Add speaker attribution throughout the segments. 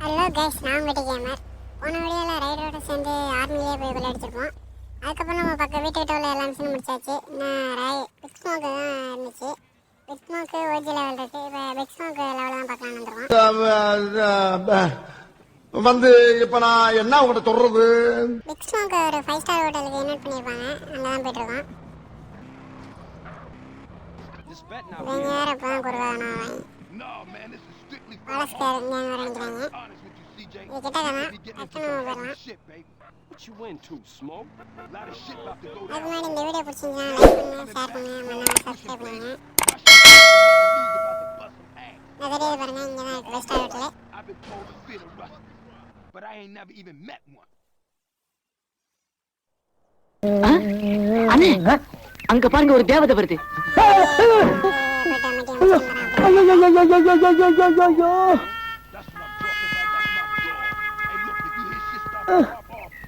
Speaker 1: Hello guys, நான் வெட்டி gamer. போன வீடியோவில் ரைடரோட சேர்ந்து ஆர்மிலேயே போய் விளையாடிச்சிருப்போம். அதுக்கப்புறம் நம்ம பக்கம் வீட்டுக்கிட்ட உள்ள எல்லா மிஷினும் முடிச்சாச்சு. நான் பிக் ஸ்மோக்கு தான் இருந்துச்சு. பிக் ஸ்மோக்கு ஓஜி லெவல் இருக்குது. இப்போ பிக் ஸ்மோக்கு லெவலில் தான் பார்க்கலான்னு வந்துருவோம்.
Speaker 2: வந்து இப்போ நான் என்ன உங்கள்கிட்ட சொல்கிறது?
Speaker 1: பிக் ஸ்மோக்கு ஒரு 5 ஸ்டார் ஹோட்டலுக்கு இன்வைட் பண்ணியிருப்பாங்க. அங்கே தான் போய்ட்டுருக்கோம். இவங்க வேறு இப்போ தான் குறுக்கான வளஸ்கார் இங்கே வர நினைக்கிறாங்க. இது கிட்ட தான் டக்குன்னு போயிடலாம். அதுக்கு முன்னாடி இந்த வீடியோ பிடிச்சிருந்தா லைக் பண்ணுங்க, ஷேர் பண்ணுங்க, மறக்காம சப்ஸ்கிரைப் பண்ணுங்க. நான் தெரியாது பாருங்க, இங்கே தான் இருக்குது வெஸ்ட் ஹோட்டலு.
Speaker 3: அண்ணே, அங்க பாருங்க ஒரு தேவதை வருது.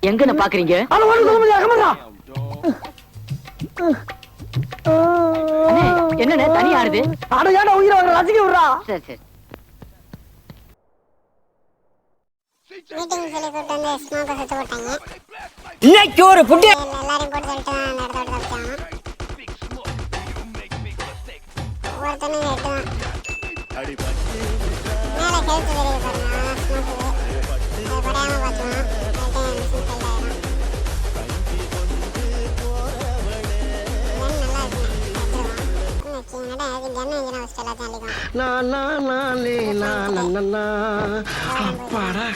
Speaker 3: எங்க பாக்குறீங்க? என்ன தனி ஆடுது?
Speaker 4: அடையான உயிரை ரசிக்க விடுறா.
Speaker 3: சரி சரி.
Speaker 1: மீட்டிங் சொல்லி கூப்பிட்டு வந்து ஸ்மோக்கை சுத்து போட்டாங்க.
Speaker 4: இன்னைக்கு ஒரு புட்டி
Speaker 1: எல்லாரையும் போட்டு சொல்லிட்டு தான் அந்த இடத்த விட்டு தப்பிச்சாங்க. ஒவ்வொருத்தனும் ஹெட்டு தான். மேலே ஹெல்த் தெரியுது பாருங்க, அதான் ஸ்மோக்கு. அது குறையாம பார்த்துக்கலாம். மிஷின் ஃபெயில் ஆகிடும். நல்லா இருக்குண்ணே, என்னடா அது கன் இன்ஜினை வச்சுட்டு எல்லாத்தையும் அள்ளிக்கும்.
Speaker 2: அப்பாடா.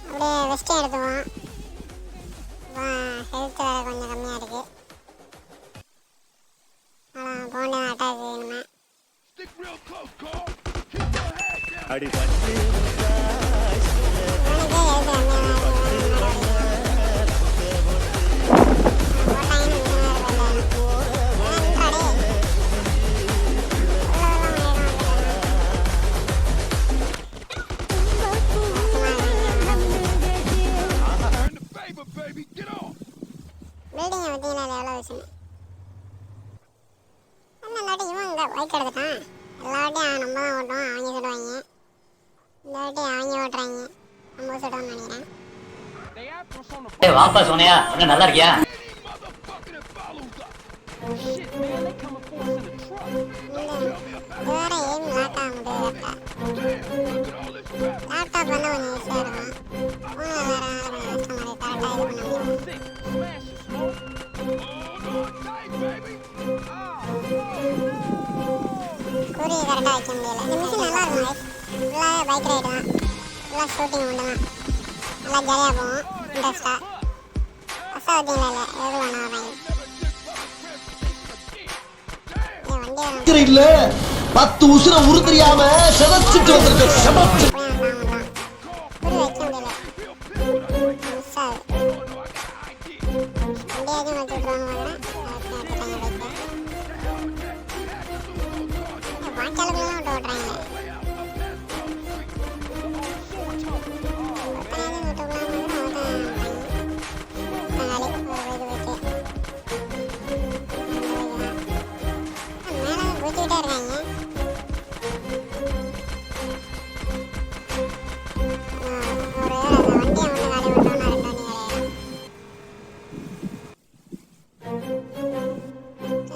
Speaker 1: அப்படியே வெஸ்ட்டும் எடுத்துவோம். ஹெல்த் வேறு கொஞ்சம் கம்மியாக இருக்குது. அதான் போண்டு தான் அட்டாக் வேணுமே. இவனுக்கே ஹெல்த் கம்மியாக தான் இருக்குது. போட்டாங்கன்னு மிஷின் வேறு பில்டிங்கை பார்த்தீங்களா, அது எவ்வளோ விஷயம். என்ன வாட்டி இவன் இங்கே பைக் எடுத்துட்டான். எல்லா வாட்டியும் நம்ம தான் ஓட்டுவோம், அவங்க சுடுவாங்க. இந்த வாட்டி அவங்க ஓட்டுறாங்க, நம்ம சுடுவோம்னு நினைக்கிறேன்.
Speaker 3: வாப்பா சோனியா, என்ன நல்லா இருக்கியா?
Speaker 1: இது வேற ஏம் லேட் ஆக முடியாது. லேப்டாப் வந்து கொஞ்சம் ஈஸியாக இருக்கும். ஃபோனில் வேறு கொஞ்சம் கஷ்டமாக இருக்குது. கரெக்டாக இது பண்ண முடியும். குறி கரெக்டாக வைக்க முடியல. இந்த மிஷின் நல்லா இருக்கும். ஃபுல்லாகவே பைக் ரைடு தான், ஃபுல்லாக ஷூட்டிங் உண்டு தான். நல்லா ஜாலியாக போவோம், இன்ட்ரெஸ்ட்டாக. பஸ்ஸாக பார்த்தீங்களா இல்லை, எது வேணா வராங்க. வண்டி
Speaker 2: இல்ல 10 உசுர உரு தெரியாம செதச்சிட்டு வந்திருக்க செமச்சு.
Speaker 1: குறி வைக்க முடியல, மிஸ் ஆகுது. வண்டியாச்சும் வச்சு விட்ருவாங்க பார்க்குறேன். வாய்க்காலுக்குலாம் விட்டு ஓட்டுறாங்களே. மேலே குதிச்சுக்கிட்டே இருக்காங்க. ஒரு வண்டியை வந்து காலி விட்டோம்னா 2 வண்டி காலியாயிடும்.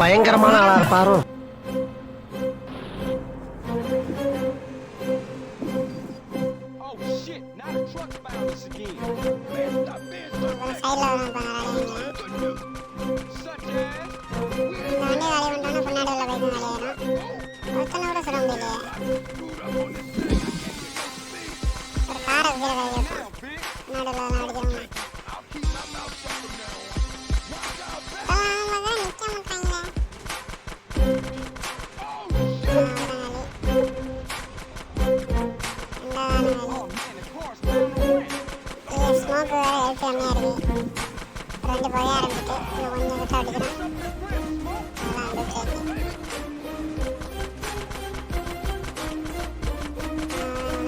Speaker 4: பயங்கரமான ஆளா இருப்பாரோ.
Speaker 1: சைடில் வரும் இப்போ இந்த வண்டி காலி பண்ணிட்டோன்னா பின்னாடி உள்ள பைக்கும் காலியாயிடும். ஒருத்தனை கூட சுட முடியலையே. ஒரு காரை கீழே கழுவி வைப்போம், பின்னாடி உள்ளதெல்லாம் அடிக்கிறோம்னா. தான் நிற்க மாட்டாங்களே. ஸ்மோக்கு வேறு ஹெல்த் கம்மியாக இருக்குது. 2 போய ஆரம்பிச்சிட்டு இன்னும் கொஞ்சம் விட்டு அடிக்கிறோம். அதெல்லாம் வந்து சேர்த்து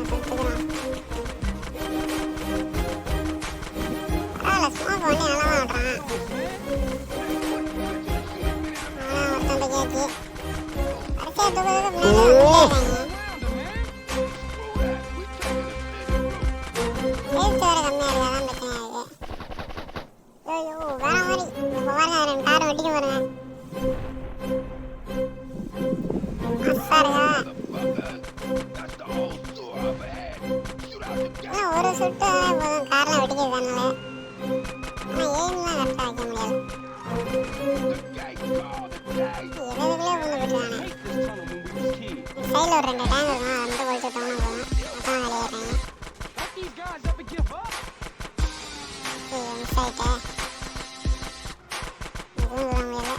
Speaker 1: சுற்றுக்கிறோம். பரவாயில்ல, ஸ்மோக் வண்டி நல்லா தான் ஓட்டுறான். ஒருத்தன் கேட்சி கடைசியாக தூக்குறதுக்கு பின்னாடி பேச்சு வர கம்மியாக இருக்கா தான் பிரச்சனை இருக்கு. ஐயோ வேற மாதிரி இப்போ பாருங்க 2 கார் வெட்டிட்டு பாருங்க. அசாருங்க ஒரு சுட்டு போதும் கார்லாம் வெட்டிக்கிறதுனால. ஆனால் எய்ம்லாம் கரெக்டாக வைக்க முடியாது. எதுக்குள்ளே வந்து விட்டுருவானே. சைடில் ஒரு 2 டேங்க் இருக்கும், அதை மட்டும் ஒழிச்சு விட்டோம்னா போதும். மொத்தமாக வெளியேறாங்க. மிஸ் ஆகிட்டேன். இதுவும் சொல்ல முடியல.